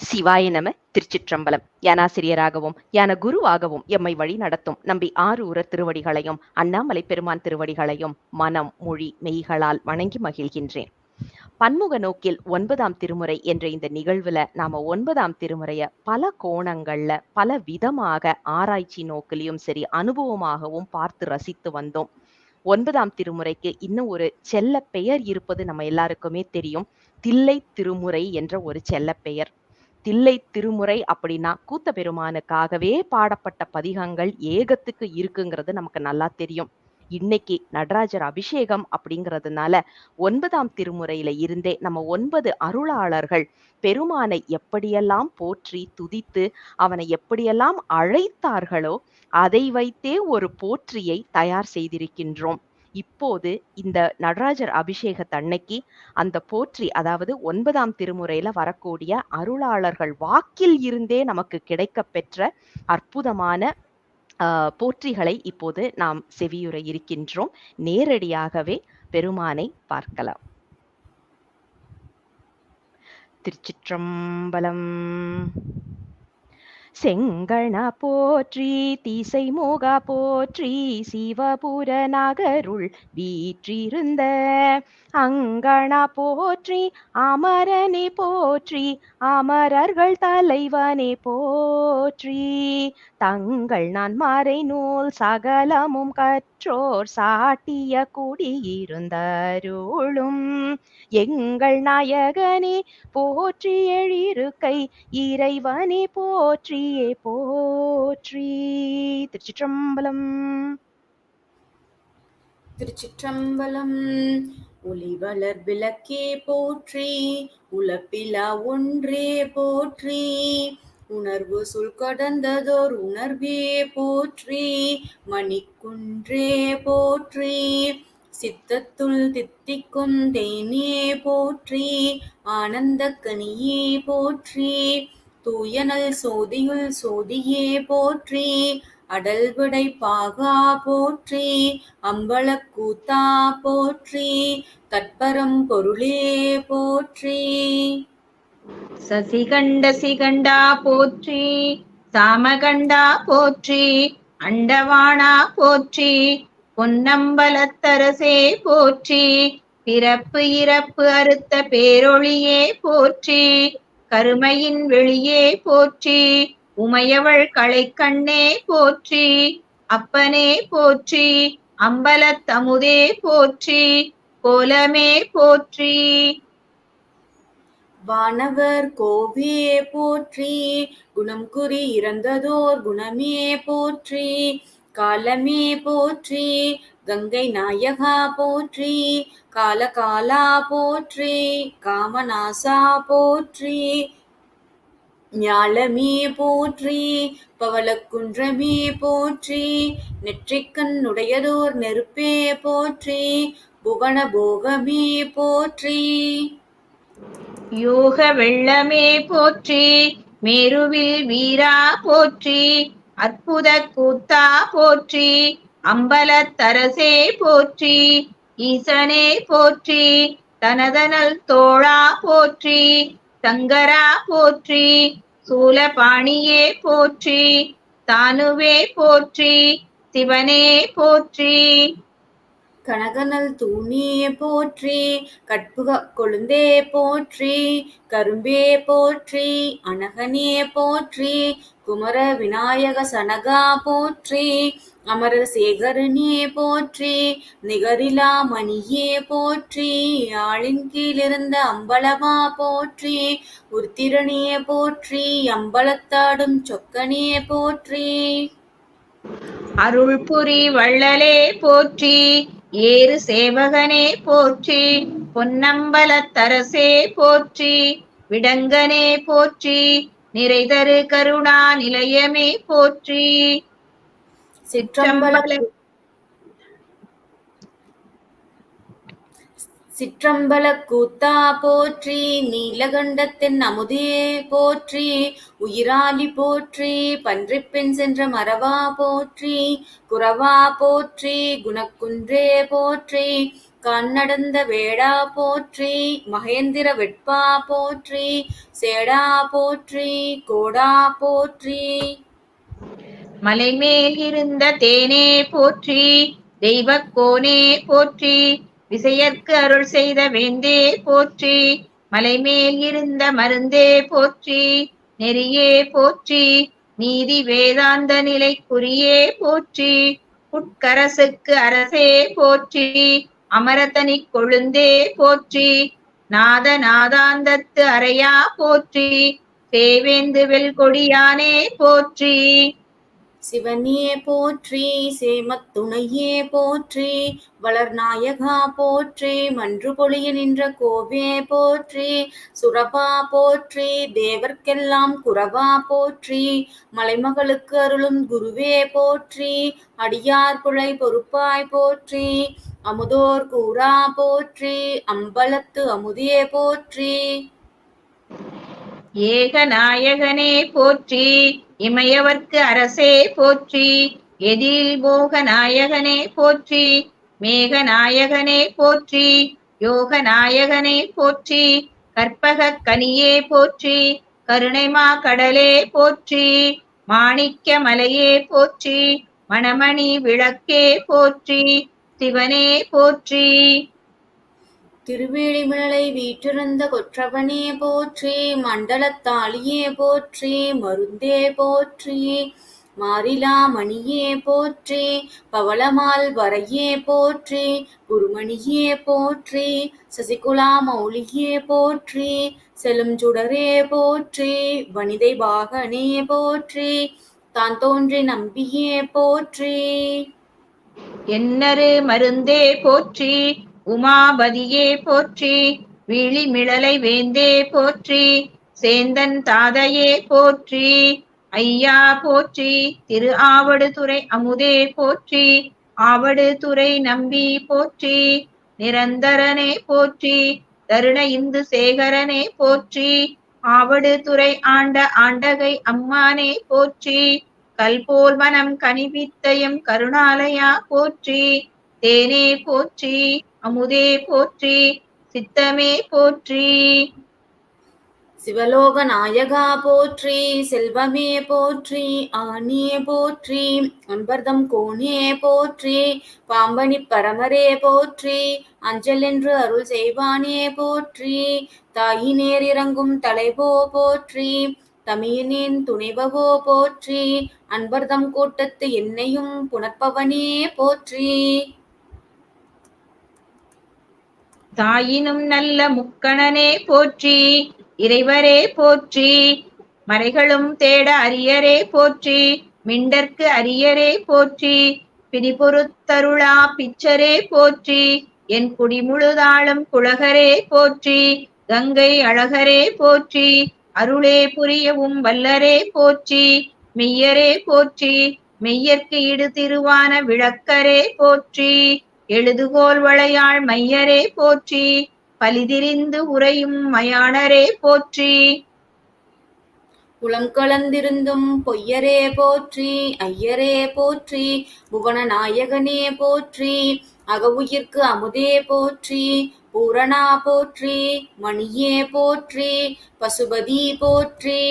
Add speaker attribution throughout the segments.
Speaker 1: சிவாய நம. திருச்சிற்றம்பலம். ஞானாசிரியராகவும் ஞான குருவாகவும் எம்மை வழி நடத்தும் நம்பி ஆரூரர் திருவடிகளையும் அண்ணாமலை பெருமான் திருவடிகளையும் மனம் மொழி மெய்களால் வணங்கி மகிழ்கின்றேன். பன்முக நோக்கில் 9ஆம் திருமுறை என்ற இந்த நிகழ்வுல நாம 9ஆம் திருமுறைய பல கோணங்கள்ல பல விதமாக ஆராய்ச்சி நோக்கிலையும் சரி அனுபவமாகவும் பார்த்து ரசித்து வந்தோம். 9ஆம் திருமுறைக்கு இன்னும் ஒரு செல்ல பெயர் இருப்பது நம்ம எல்லாருக்குமே தெரியும். தில்லை திருமுறை என்ற ஒரு செல்ல பெயர். தில்லை திருமுறை அப்படின்னா கூத்த பெருமானுக்காகவே பாடப்பட்ட பதிகங்கள் ஏகத்துக்கு இருக்குங்கிறது நமக்கு நல்லா தெரியும். இன்னைக்கு நடராஜர் அபிஷேகம் அப்படிங்கிறதுனால 9ஆம் திருமுறையில இருந்தே நம்ம 9 அருளாளர்கள் பெருமானை எப்படியெல்லாம் போற்றி துதித்து அவனை எப்படியெல்லாம் அழைத்தார்களோ அதை வைத்தே ஒரு போற்றியை தயார் செய்திருக்கின்றோம். இப்போது இந்த நடராஜர் அபிஷேகத்தன்னைக்கு அந்த போற்றி, அதாவது 9ஆம் திருமுறையில வரக்கூடிய அருளாளர்கள் வாக்கில் இருந்தே நமக்கு கிடைக்கப் பெற்ற அற்புதமான போற்றிகளை இப்போது நாம் செவியுற இருக்கின்றோம். நேரடியாகவே பெருமானை பார்க்கலாம். திருச்சிற்றம்பலம். செங்கண போற்றி திசைமுக போற்றி சிவபுர நகருள் வீற்றிருந்த அங்கண போற்றி அமரனே போற்றி அமரர்கள் தலைவனே போற்றி தங்கள் நான் மறை நூல் சகலமும் கற்றோர் சாட்டிய குடியிருந்தருளும் எங்கள் நாயகனே போற்றி எழிருக்கை இறைவனே போற்றியே போற்றி. திருச்சிற்றம்பலம்.
Speaker 2: திருச்சிற்றம்பலம். ஒளிவளர் விளக்கே போற்றி உலப்பிலா ஒன்றே போற்றி உணர்வு சொல் கடந்ததோர் உணர்வே போற்றி மணிக்குன்றே போற்றி சித்தத்துள் தித்திக்கும் தேனே போற்றி ஆனந்த கனியே போற்றி தூயனல் சோதியுள் சோதியே போற்றி அடல்விடை பாகா போற்றி அம்பலக்கூத்தா போற்றி தற்பரம் பொருளே போற்றி.
Speaker 3: சசிகண்ட சிகண்டா போற்றி சாமகண்டா போற்றி அண்டவாணா போற்றி பொன்னம்பலத்தரசே போற்றி பிறப்பு இறப்பு அறுத்த பேரொளியே போற்றி கருமையின் வெளியே போற்றி உமையவள் களைக்கண்ணே போற்றி அப்பனே போற்றி அம்பலத்தமுதே போற்றி கோலமே போற்றி.
Speaker 2: வானவர் கோவே போற்றி குணம் குறி இறந்ததோர் குணமே போற்றி காலமே போற்றி கங்கை நாயகா போற்றி காலகாலா போற்றி காமநாசா போற்றி ஞாலமே போற்றி பவளக்குன்றமே போற்றி நெற்றிக்கண்ணுடையதோர் நெருப்பே போற்றி புவன போகமே போற்றி
Speaker 3: யோக வெள்ளமே போற்றி மேருவில் வீரா போற்றி அற்புத கூத்தா போற்றி அம்பலத்தரசே போற்றி ஈசனே போற்றி தனதனல் தோழா போற்றி சங்கரா போற்றி சூலபாணியே போற்றி தானுவே போற்றி சிவனே போற்றி
Speaker 2: கனகனல் தூணே போற்றி கற்புக கொழுந்தே போற்றி கரும்பே போற்றி அனகனே போற்றி குமர விநாயக சனகா போற்றி அமரர் சேகரனே போற்றி நிகரிலா மணியே போற்றி ஆளின் கீழிருந்த அம்பலமா போற்றி உருத்திரனே போற்றி அம்பலத்தாடும் சொக்கனே போற்றி
Speaker 3: அருள்புரி வள்ளலே போற்றி ஏறு சேவகனே போற்றி பொன்னம்பலத்தரசே போற்றி விடங்கனே போற்றி நிறைதரு கருணா நிலையமே போற்றி.
Speaker 2: சிற்றம்பல கூத்தா போற்றி நீலகண்டத்தின் அமுதே போற்றி உயிராலி போற்றி பன்றிப்பெண் சென்ற மரவா போற்றி குரவா போற்றி குணக்குன்றே போற்றி கண்ணடந்த வேடா போற்றி, மகேந்திர வெட்பா போற்றி, சேடா போற்றி, கோடா போற்றி.
Speaker 3: மலைமேல் இருந்த தேனே போற்றி, தெய்வக் கோனே போற்றி, விசையர்க்கு அருள் செய்த வேந்தே போற்றி, மலைமேல் இருந்த மருந்தே போற்றி, நெறியே போற்றி, நீதி வேதாந்த நிலைக்குரியே போற்றி, உட்கரசுக்கு அரசே போற்றி, அமரதனிக் கொழுந்தே போற்றி, நாத நாதாந்தத்து அறையா போற்றி, சேவேந்து வெல்கொடியானே போற்றி.
Speaker 2: சிவனே போற்றி, சேமத்துணையே போற்றி, வளர்நாயகா போற்றி, மன்று பொழிய நின்ற கோவே போற்றி, சுரபா போற்றி, தேவர்க்கெல்லாம் குரவா போற்றி, மலைமகளுக்கு அருளும் குருவே போற்றி, அடியார் புழை பொறுப்பாய் போற்றி, அமுதோர் கூறா போற்றி, அம்பலத்து அமுதே போற்றி.
Speaker 3: ஏகநாயகனே போற்றி, இமையவர்க்கு அரசே போற்றி, எதில் மோகநாயகனே போற்றி, மேகநாயகனே போற்றி, யோகநாயகனே போற்றி, கற்பகக் கனியே போற்றி, கருணைமா கடலே போற்றி, மாணிக்க மலையே போற்றி, மணமணி விளக்கே போற்றி, சிவனே போற்றி.
Speaker 2: திருவேழிமலை வீற்றிருந்த கொற்றவனே போற்றி, மண்டலத்தாளியே போற்றி, மருந்தே போற்றி, மாரிலா மணியே போற்றி, பவளமால் வரையே போற்றி, குருமணியே போற்றி, சசிகுலா மௌலியே போற்றி, செலும் சுடரே போற்றி, வனிதை பாகனே போற்றி, தான் தோன்றி நம்பியே போற்றி.
Speaker 3: என்னரு மருந்தே போற்றி, உமாபதியே போற்றி, விழிமிழலை வேந்தே போற்றி, சேந்தன் தாதையே போற்றி, ஐயா போற்றி, திரு ஆவடுதுறை அமுதே போற்றி, ஆவடுதுறை நம்பி போற்றி, நிரந்தரனே போற்றி, தருண இந்து சேகரனே போற்றி, ஆவடுதுறை ஆண்ட ஆண்டகை அம்மானே போற்றி, கல்போல் மனம் கனிவித்தயம் கருணாலயா போற்றி, தேனே போற்றி, அமுதே போற்றி, சித்தமே போற்றி.
Speaker 2: சிவலோக நாயகா போற்றி, செல்வமே போற்றி, ஆணியே போற்றி, அன்பர்தம் கோனே போற்றி, பாம்பனி பரமரே போற்றி, அஞ்சல் என்று அருள் செய்வானே போற்றி, தாயினேர் இறங்கும் தலைவோ போற்றி, தமியனேன் துணைவவோ போற்றி, அன்பர்தம் கூட்டத்து என்னையும் புணர்ப்பவனே போற்றி.
Speaker 3: தாயினும் நல்ல முக்கணனே போற்றி, இறைவரே போற்றி, மறைகளும் தேட அரியரே போற்றி, மிண்டற்கு அரியரே போற்றி, பிடிபொருத்தருளா பிச்சரே போற்றி, என் குடிமுழுதாளும் குழகரே போற்றி, கங்கை அழகரே போற்றி, அருளே புரியவும் வல்லரே போற்றி, மெய்யரே போற்றி, மெய்யற்கு இடு திருவான விளக்கரே போற்றி, எழுதுகோல் வளையாள் மையரே போற்றி, பலிதிரிந்து உரையும் மயானரே போற்றி.
Speaker 2: உளம் கலந்திருந்தும் பொய்யரே போற்றி, ஐயரே போற்றி, புவன நாயகனே போற்றி, அகவுயிர்க்கு அமுதே போற்றி, பூரணா போற்றி, மணியே போற்றி, பசுபதி போற்றி,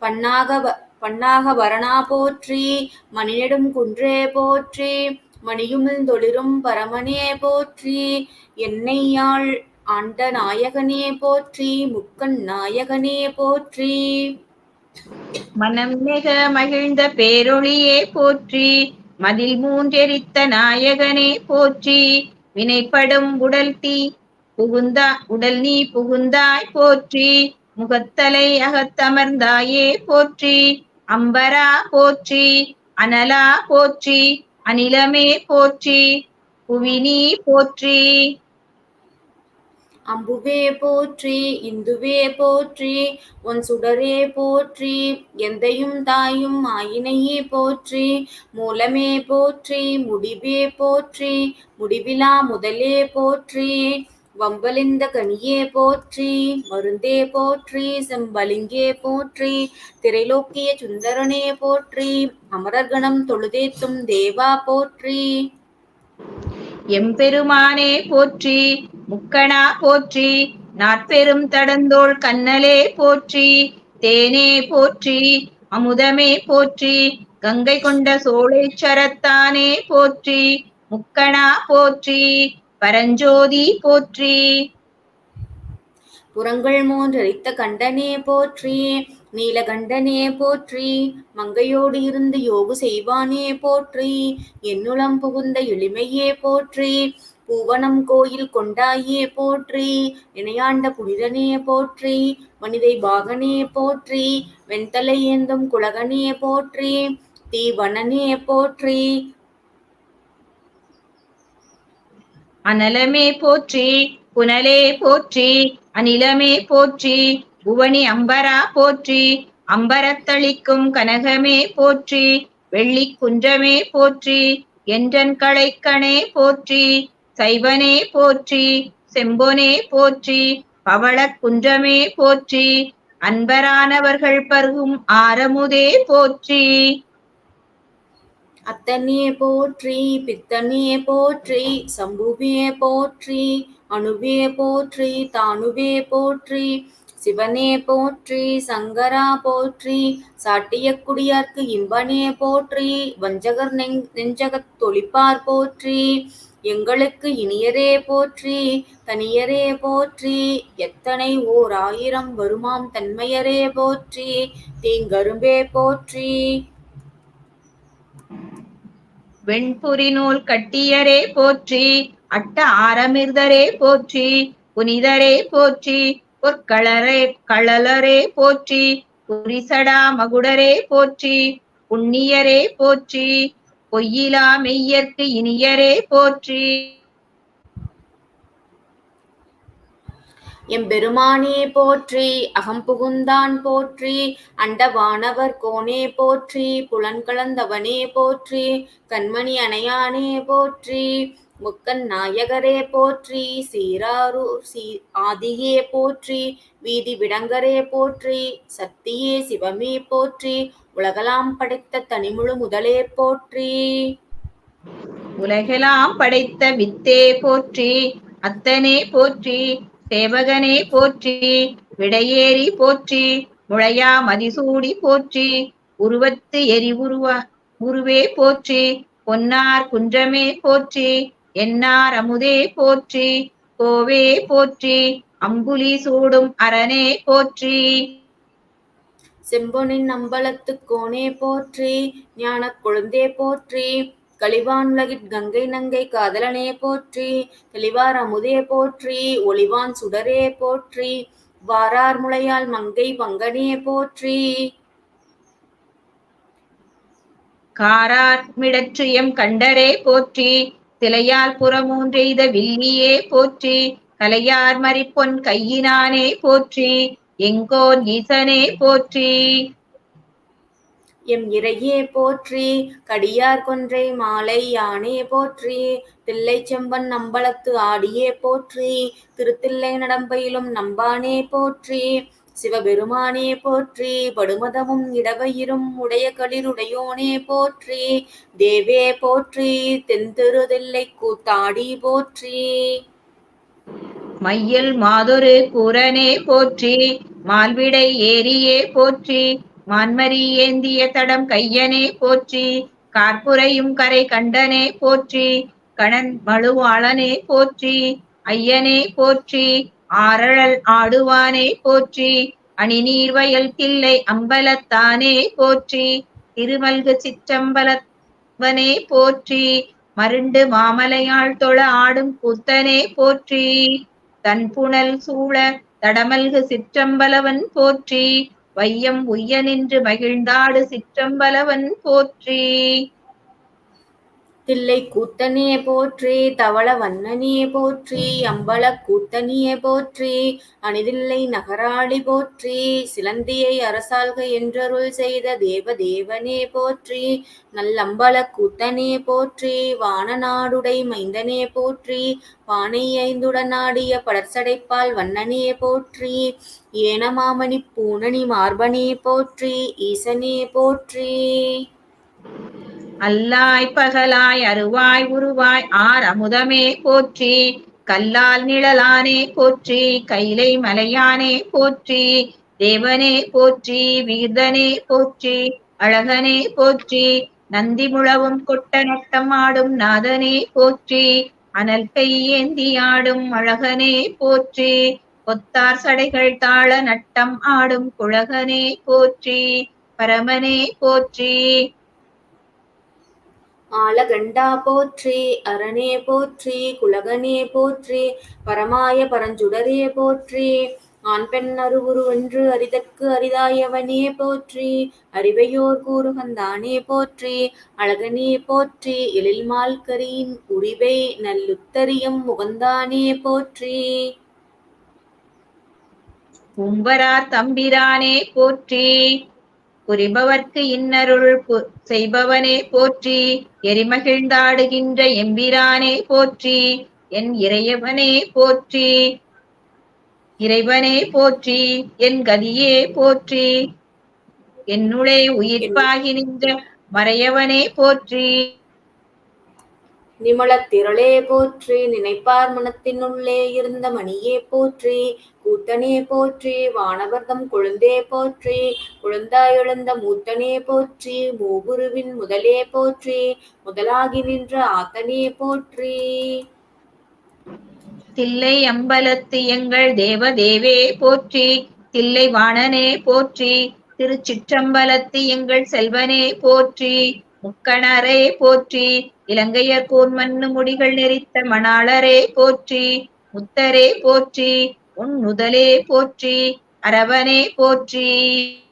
Speaker 2: பன்னாக வரணா போற்றி, மணிநெடும் குன்றே போற்றி, மணியுமிழ்ந்தொளிரும் பரமனே போற்றி, என்னையாள் ஆண்ட நாயகனே போற்றி, முக்கண் நாயகனே போற்றி.
Speaker 3: மனம் மிக மகிழ்ந்த பேரொளியே போற்றி, மதில் மூன்றெரித்த நாயகனே போற்றி, வினைப்படும் உடல் நீ புகுந்தாய் போற்றி, முகத்தலை அகத்தமர்ந்தாயே போற்றி, அம்பரா போற்றி, அனலா போற்றி, அனிலமே போற்றி, புவினி போற்றி.
Speaker 2: அம்புவே போற்றி, இந்துவே போற்றி, உன் சுடரே போற்றி, எந்தையும் தாயும் ஆயினையே போற்றி, மூலமே போற்றி, முடிவே போற்றி, முடிவிலா முதலே போற்றி, வம்பலிந்த கனியே போற்றி, மருந்தே போற்றி, செம்பலிங்கே போற்றி, திரைலோக்கிய சுந்தரனே போற்றி, அமரர்கணம் தொழுதேத்தும் தேவா போற்றி.
Speaker 3: எம்பெருமானே போற்றி, முக்கணா போற்றி, நாற்பெரும் தடந்தோள் கண்ணலே போற்றி, தேனே போற்றி, அமுதமே போற்றி, கங்கை கொண்ட சோழேச்சரத்தானே போற்றி, முக்கணா போற்றி, பரஞ்சோதி போற்றி.
Speaker 2: புறங்கள் மூன்றரித்த கண்டனே போற்றி, நீலகண்டனே போற்றி, மங்கையோடு இருந்து யோகு செய்வானே போற்றி, என்னுளம் புகுந்த எளிமையே போற்றி, பூவனம் கோயில் கொண்டாயே போற்றி, இணையாண்ட புனிதனே போற்றி, மனிதை பாகனே போற்றி, வெண்தலை ஏந்தும் குலகனே போற்றி, தீவனனே போற்றி.
Speaker 3: அனலமே போற்றி, புனலே போற்றி, அனிலமே போற்றி, புவனி அம்பரா போற்றி, அம்பரத்தளிக்கும் கனகமே போற்றி, வெள்ளி குன்றமே போற்றி, என்றன் களைக்கணே போற்றி, சைவனே போற்றி, செம்பொனே போற்றி, பவளக் குன்றமே போற்றி, அன்பரானவர்கள் பருகும் ஆரமுதே போற்றி.
Speaker 2: அத்தனே போற்றி, பித்தனே போற்றி, சம்புவே போற்றி, அணுவே போற்றி, தானுவே போற்றி, சிவனே போற்றி, சங்கரா போற்றி, சாட்டிய குடியார்க்கு இன்பனே போற்றி, வஞ்சகர் நெஞ்சகத் தொழிப்பார் போற்றி, எங்களுக்கு இனியரே போற்றி, தனியரே போற்றி, எத்தனை ஓர் ஆயிரம் வருமாம் தன்மையரே போற்றி, தீங்கரும்பே போற்றி.
Speaker 3: வெண்புரி நூல் கட்டியரே போற்றி, அட்ட ஆரமிர்தரே போற்றி, புனிதரே போற்றி, கழலரே போற்றி, புரிசடா மகுடரே போற்றி, புண்ணியரே போற்றி, பொய்யிலா மெய்யர்க்கு இனியரே போற்றி.
Speaker 2: எம்பெருமானே போற்றி, அகம்புகுந்தான் போற்றி, அண்டவானவர் கோனே போற்றி, புலன்கலந்தவனே போற்றி, கண்மணி அணையானே போற்றி, முக்கன் நாயகரே போற்றி, சீராரூர் ஆதியே போற்றி, வீதி விடங்கரே போற்றி, சத்தியே சிவமே போற்றி, உலகலாம் படைத்த தனிமுழு முதலே போற்றி.
Speaker 3: உலகெல்லாம் படைத்த வித்தே போற்றி, அத்தனே போற்றி, சேவகனே போற்றி, விடையேறி போற்றி, முழையா மதிசூடி போற்றி, உருவத்து உருவே போற்றி, பொன்னார் குன்றமே போற்றி, என்னார் அமுதே போற்றி, கோவே போற்றி, அம்புலி சூடும் அரணே போற்றி.
Speaker 2: செம்பொனின் அம்பலத்துக் கோனே போற்றி, ஞானக் கொழுந்தே போற்றி, கலிவான் உலகிற் கங்கை நங்கை காதலனே போற்றி, தெளிவார் அமுதே போற்றி, ஒளிவான் சுடரே போற்றி, வாரார் முளையால் மங்கை வங்கனே போற்றி.
Speaker 3: காரார் மிடற்றுயம் கண்டரே போற்றி, திளையால் புறமூன்றெய்த வில்லியே போற்றி, கலையார் மறிப்பொன் கையினானே போற்றி, எங்கோன் ஈசனே போற்றி.
Speaker 2: எம் இறையே போற்றி, கடியார் கொன்றை மாலை யானே போற்றி, தில்லை செம்பன் அம்பலத்து ஆடியே போற்றி, திருத்தில்லை நடம்பயிலும் நம்பானே போற்றி, சிவபெருமானே போற்றி, படுமதமும் இடவயிரும் உடைய களிருடையோனே போற்றி, தேவே போற்றி, தென்திருதில்லை கூத்தாடி போற்றி.
Speaker 3: மையில் மாதொரு கூரனே போற்றி, மால்விடை ஏரியே போற்றி, மான்மரி ஏந்திய தடம் கையனே போற்றி, கார்புரையும் கரை கண்டனே போற்றி, கணன் மழுவாளனே போற்றி, ஐயனே போற்றி, ஆரழல் ஆடுவானே போற்றி, அணிநீர் வயல் தில்லை அம்பலத்தானே போற்றி, திருமல்கு சிற்றம்பலவனே போற்றி, மருண்டு மாமலையாள் தொழ ஆடும் கூத்தனே போற்றி, தன்புணல் சூழ தடமல்கு சிற்றம்பலவன் போற்றி, வையம் உய்ய நின்று மகிழ்ந்தாடு சிற்றம்பலவன் போற்றி.
Speaker 2: தில்லை கூத்தனே போற்றி, தவள வண்ணனே போற்றி, அம்பல கூத்தனியே போற்றி, அணிதில்லை நகராளி போற்றி, சிலந்தியை அரசாள்க என்றருள் செய்த தேவதேவனே போற்றி, நல்லம்பல கூத்தனே போற்றி, வானநாடுடை மைந்தனே போற்றி, பானை ஐந்துடன் ஆடிய படர்சடைப்பால் வண்ணனே போற்றி, ஏனமாமணி பூணணி மார்பனே போற்றி, ஈசனே போற்றி.
Speaker 3: அல்லாய் பகலாய் அருவாய் உருவாய் ஆர் அமுதமே போற்றி, கல்லால் நிழலானே போற்றி, கைலை மலையானே போற்றி, தேவனே போற்றி, வீர்தனே போற்றி, அழகனே போற்றி, நந்தி முழவும் கொட்ட நட்டம் ஆடும் நாதனே போற்றி, அனல் கை ஏந்தி ஆடும் அழகனே போற்றி, கொத்தார் சடைகள் தாழ நட்டம் ஆடும் குழகனே போற்றி, பரமனே போற்றி.
Speaker 2: ஆலகண்டா போற்றி, அரணே போற்றி, குலகனே போற்றி, பரமாய பரஞ்சுடரே போற்றி, ஆண் பெண் அருவுரு என்று அரிதற்கு அரிதாயவனே போற்றி, அறிவையோர் கூறுகந்தானே போற்றி, அழகனே போற்றி, எழில்மால் கரியின் உரிவை நல்லுத்தரியம் முகந்தானே போற்றி.
Speaker 3: பூம்பரார் தம்பிரானே போற்றி, புரிபவர்க்கு இன்னருள் செய்பவனே போற்றி, எரிமகிழ்ந்தாடுகின்ற எம்பிரானே போற்றி, என் இறையவனே போற்றி, இறைவனே போற்றி, என் கதியே போற்றி, என்னுடைய உயிர்ப்பாகி நின்ற மறையவனே போற்றி.
Speaker 2: நிமலத் திரளே போற்றி, நினைப்பார் மனத்தினுள்ளே இருந்த மணியே போற்றி, கூத்தனே போற்றி, வானவர்தம் கொழுந்தே போற்றி, கொழுந்தாய் எழுந்த மூத்தனே போற்றி, மூகுருவின் முதலே போற்றி, முதலாகி நின்ற ஆத்தனே போற்றி.
Speaker 3: தில்லை அம்பலத்து எங்கள் தேவதேவே போற்றி, தில்லை வாணனே போற்றி, திருச்சிற்றம்பலத்து எங்கள் செல்வனே போற்றி, முக்கணரே போற்றி, இலங்கையர் கூர்மன்னு முடிகள் நெறித்த மணாளரே போற்றி, முத்தரே போற்றி, உன் முதலே போற்றி, அரவனே போற்றி.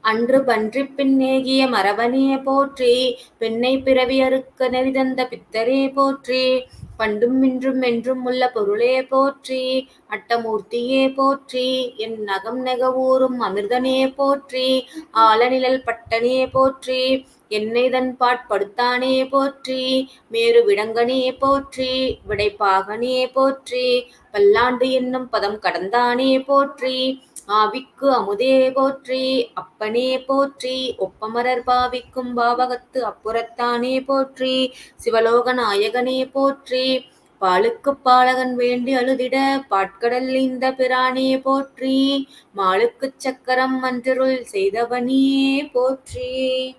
Speaker 2: அன்று பன்றி பின்னேகிய மரவனே போற்றி, பெண்ணை பிறவி அறுக்க நெறிதந்த பித்தரே போற்றி, பண்டும் இன்றும் என்றும் உள்ள பொருளே போற்றி, அட்டமூர்த்தியே போற்றி, என் நகம் நெகவூரும் அமிர்தனே போற்றி, ஆலநிழல் பட்டனே போற்றி, என்னைதன் பாட்படுத்தானே போற்றி, மேரு விடங்கனே போற்றி, விடைப்பாகனே போற்றி, பல்லாண்டு என்னும் பதம் கடந்தானே போற்றி, ஆவிக்கு அமுதே போற்றி, அப்பனே போற்றி, ஒப்பமரர் பாவிக்கும் பாவகத்து அப்புறத்தானே போற்றி, சிவலோக நாயகனே போற்றி, பாலுக்குப் பாலகன் வேண்டி அழுதிட பாட்கடல் இந்த பிரானே போற்றி, மாலுக்குச் சக்கரம் மன்றிருள் செய்தவனே போற்றி.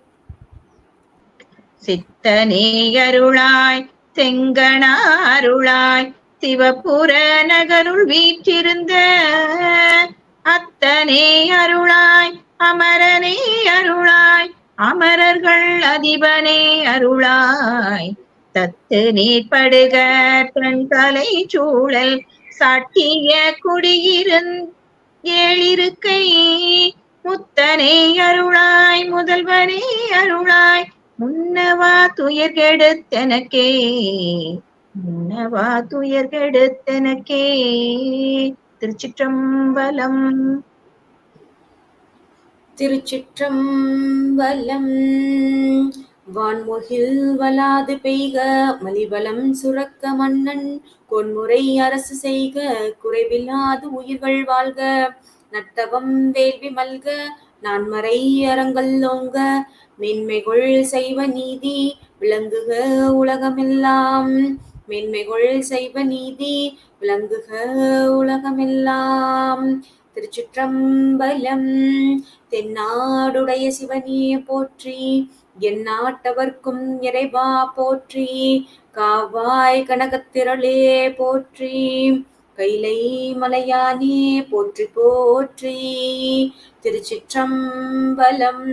Speaker 3: சித்தனே அருளாய் செங்கணாருளாய் சிவபுர நகருள் வீற்றிருந்த அத்தனே அருளாய் அமரனே அருளாய் அமரர்கள் அதிபனே அருளாய் தத்து நீர்படுக தன் தலை சூழல் சாட்டிய குடியிருந் ஏழிருக்கை முத்தனே அருளாய் முதல்வனே அருளாய் முன்னவா துயர்கெடுத்தனக்கே முன்னவா துயர்கெடுத்தனக்கே. திருச்சிற்றம்பலம்.
Speaker 2: திருச்சிற்றம்பலம். வான்முகில் வலாது பெய்க மலிவலம் சுரக்க மன்னன் கொன்முறை அரசு செய்க குறைவில்லாது உயிர்கள் வாழ்க நத்தவம் வேள்வி மல்க நான்மறை அறங்கள் ஓங்க மேன்மைகொள் செய்வ நீதி விளங்குக உலகமெல்லாம் மேன்மைகொள் செய்வ நீதி விளங்குக உலகமெல்லாம். திருச்சிற்றம்பலம். தென்னாடுடைய சிவனியே போற்றி, எந்நாட்டவர்க்கும் இறைவா போற்றி, காவாய் கனகத்திரளே போற்றி, கைலை மலையானே போற்றி போற்றி. திருச்சிற்றம்பலம்.